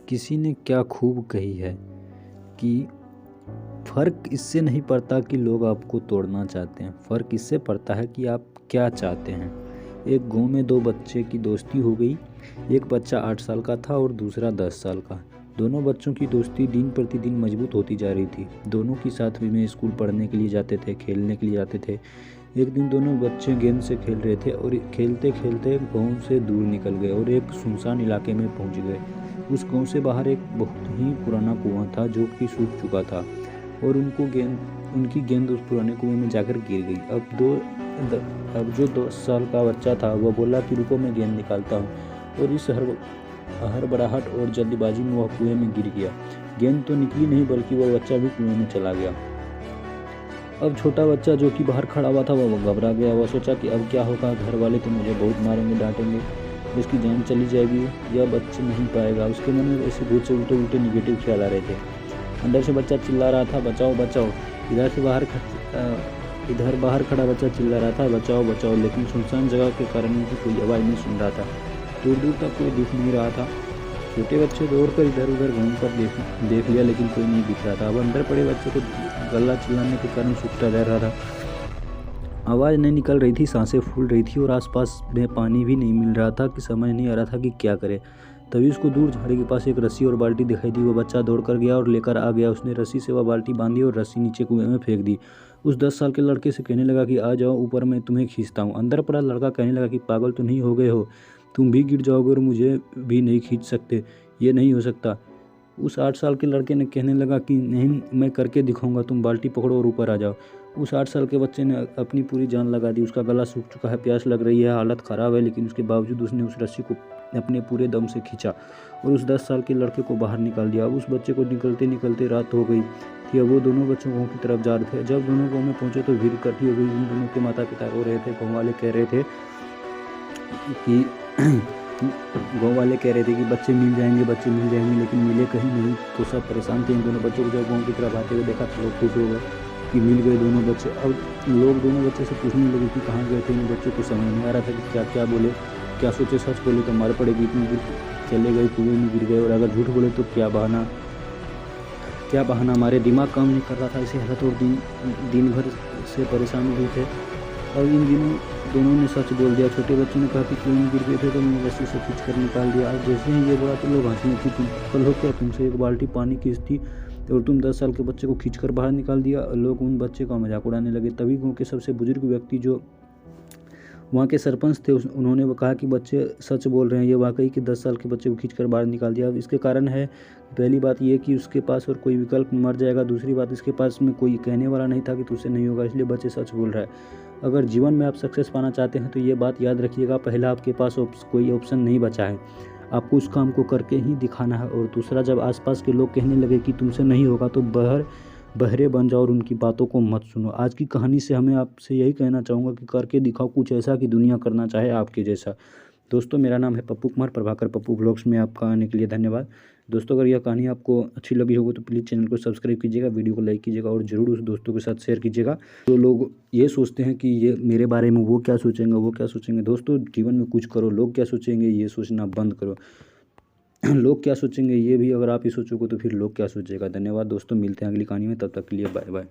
किसी ने क्या खूब कही है कि फ़र्क इससे नहीं पड़ता कि लोग आपको तोड़ना चाहते हैं, फ़र्क इससे पड़ता है कि आप क्या चाहते हैं। एक गाँव में दो बच्चे की दोस्ती हो गई। एक बच्चा 8 साल का था और दूसरा 10 साल का। दोनों बच्चों की दोस्ती दिन प्रतिदिन मजबूत होती जा रही थी। दोनों की साथ में स्कूल पढ़ने के लिए जाते थे, खेलने के लिए जाते थे। एक दिन दोनों बच्चे गेंद से खेल रहे थे और खेलते खेलते गाँव से दूर निकल गए और एक सुनसान इलाके में पहुंच गए। उस गांव से बाहर एक बहुत ही पुराना कुआं था जो कि सूख चुका था और उनकी गेंद उस पुराने कुएं में जाकर गिर गई। अब जो 10 साल का बच्चा था वह बोला कि रुको, मैं गेंद निकालता हूँ, और इस हड़बड़ाहट और जल्दबाजी में वह कुएं में गिर गया। गेंद तो निकली नहीं बल्कि वह बच्चा भी कुएं में चला गया। अब छोटा बच्चा जो कि बाहर खड़ा हुआ था वह घबरा गया। वह सोचा कि अब क्या होगा, घर वाले तो मुझे बहुत मारेंगे, डांटेंगे, इसकी जान चली जाएगी, यह बच नहीं पाएगा। उसके मन में ऐसे बहुत से उल्टे उल्टे निगेटिव ख्याल आ रहे थे। अंदर से बच्चा चिल्ला रहा था, बचाओ बचाओ। इधर बाहर खड़ा बच्चा चिल्ला रहा था, बचाओ बचाओ, लेकिन सुनसान जगह के कारण उनकी कोई आवाज़ नहीं सुन रहा था। दूर दूर तक कोई दिख नहीं रहा था। छोटे बच्चे दौड़कर इधर उधर घूम कर देख लिया, लेकिन कोई नहीं दिख रहा था। अब अंदर पड़े बच्चे को गला चिल्लाने के कारण सूखता रह रहा था। आवाज़ नहीं निकल रही थी, सांसें फूल रही थी और आसपास में पानी भी नहीं मिल रहा था कि समझ नहीं आ रहा था कि क्या करे। तभी उसको दूर झाड़ी के पास एक रस्सी और बाल्टी दिखाई दी। वो बच्चा दौड़ कर गया और लेकर आ गया। उसने रस्सी से वह बाल्टी बांधी और रस्सी नीचे कुएं में फेंक दी। उस 10 साल के लड़के से कहने लगा कि आ जाओ ऊपर, मैं तुम्हें खींचता हूँ। अंदर पड़ा लड़का कहने लगा कि पागल तो नहीं हो गए हो, तुम भी गिर जाओगे और मुझे भी नहीं खींच सकते, ये नहीं हो सकता। उस 8 साल के लड़के ने कहने लगा कि नहीं, मैं करके दिखाऊंगा, तुम बाल्टी पकड़ो और ऊपर आ जाओ। उस 8 साल के बच्चे ने अपनी पूरी जान लगा दी। उसका गला सूख चुका है, प्यास लग रही है, हालत ख़राब है, लेकिन उसके बावजूद उसने उस रस्सी को अपने पूरे दम से खींचा और उस 10 साल के लड़के को बाहर निकाल दिया। अब उस बच्चे को निकलते निकलते रात हो गई थी। अब वो दोनों बच्चों गाँव की तरफ जा रहे थे। जब दोनों गाँव में पहुँचे तो भीड़ इकट्ठी हो गई। उन दोनों के माता पिता रो रहे थे। गाँव वाले कह रहे थे कि बच्चे मिल जाएंगे, बच्चे मिल जाएंगे, लेकिन मिले कहीं नहीं। तो सब परेशान थे। इन दोनों बच्चों को जब गाँव की तरफ आते हुए देखा तो लोग खुश हो गए कि मिल गए दोनों बच्चे। अब लोग दोनों बच्चे से पूछने लगे कि कहाँ गए थे। इन बच्चों को समझ नहीं आ रहा था कि क्या क्या बोले, क्या सोचे। सच बोले तो मार पड़ेगी, इतनी दूर चले गए, कुएं में गिर गए, और अगर झूठ बोले तो क्या बहाना। हमारे दिमाग काम नहीं कर रहा था। इसी हालत और दिन भर से परेशान हुए थे। और इन दिनों दोनों ने सच बोल दिया। छोटे बच्चों ने कहा कि कुएं में गिर गए थे तो मैंने रस्सी से खींच कर निकाल दिया। आज जैसे ही ये बोला तो लोग हंसने की, तुम कल हो क्या, तुमसे एक बाल्टी पानी की थी और तुम 10 साल के बच्चे को खींच कर बाहर निकाल दिया। लोग उन बच्चे का मजाक उड़ाने लगे। तभी गाँव के सबसे बुजुर्ग व्यक्ति जो वहाँ के सरपंच थे उन्होंने कहा कि बच्चे सच बोल रहे हैं, ये वाकई कि 10 साल के बच्चे को खींचकर बाहर निकाल दिया। अब इसके कारण है, पहली बात ये कि उसके पास और कोई विकल्प मर जाएगा। दूसरी बात, इसके पास में कोई कहने वाला नहीं था कि तुझसे नहीं होगा, इसलिए बच्चे सच बोल रहा है। अगर जीवन में आप सक्सेस पाना चाहते हैं तो ये बात याद रखिएगा, पहला आपके पास कोई ऑप्शन नहीं बचा है, आपको उस काम को करके ही दिखाना है। और दूसरा, जब आसपास के लोग कहने लगे कि तुमसे नहीं होगा तो बहरे बन जाओ और उनकी बातों को मत सुनो। आज की कहानी से हमें आपसे यही कहना चाहूँगा कि करके दिखाओ कुछ ऐसा कि दुनिया करना चाहे आपके जैसा। दोस्तों, मेरा नाम है पप्पू कुमार, प्रभाकर पप्पू ब्लॉग्स में आपका आने के लिए धन्यवाद। दोस्तों, अगर यह कहानी आपको अच्छी लगी होगी तो प्लीज़ चैनल को सब्सक्राइब कीजिएगा, वीडियो को लाइक कीजिएगा और ज़रूर उस दोस्तों के साथ शेयर कीजिएगा। तो लोग ये सोचते हैं कि ये मेरे बारे में वो क्या सोचेंगे। दोस्तों, जीवन में कुछ करो, लोग क्या सोचेंगे ये सोचना बंद करो। लोग क्या सोचेंगे ये भी अगर आप ही सोचोगे तो फिर लोग क्या सोचेगा। धन्यवाद दोस्तों, मिलते हैं अगली कहानी में, तब तक के लिए बाय बाय।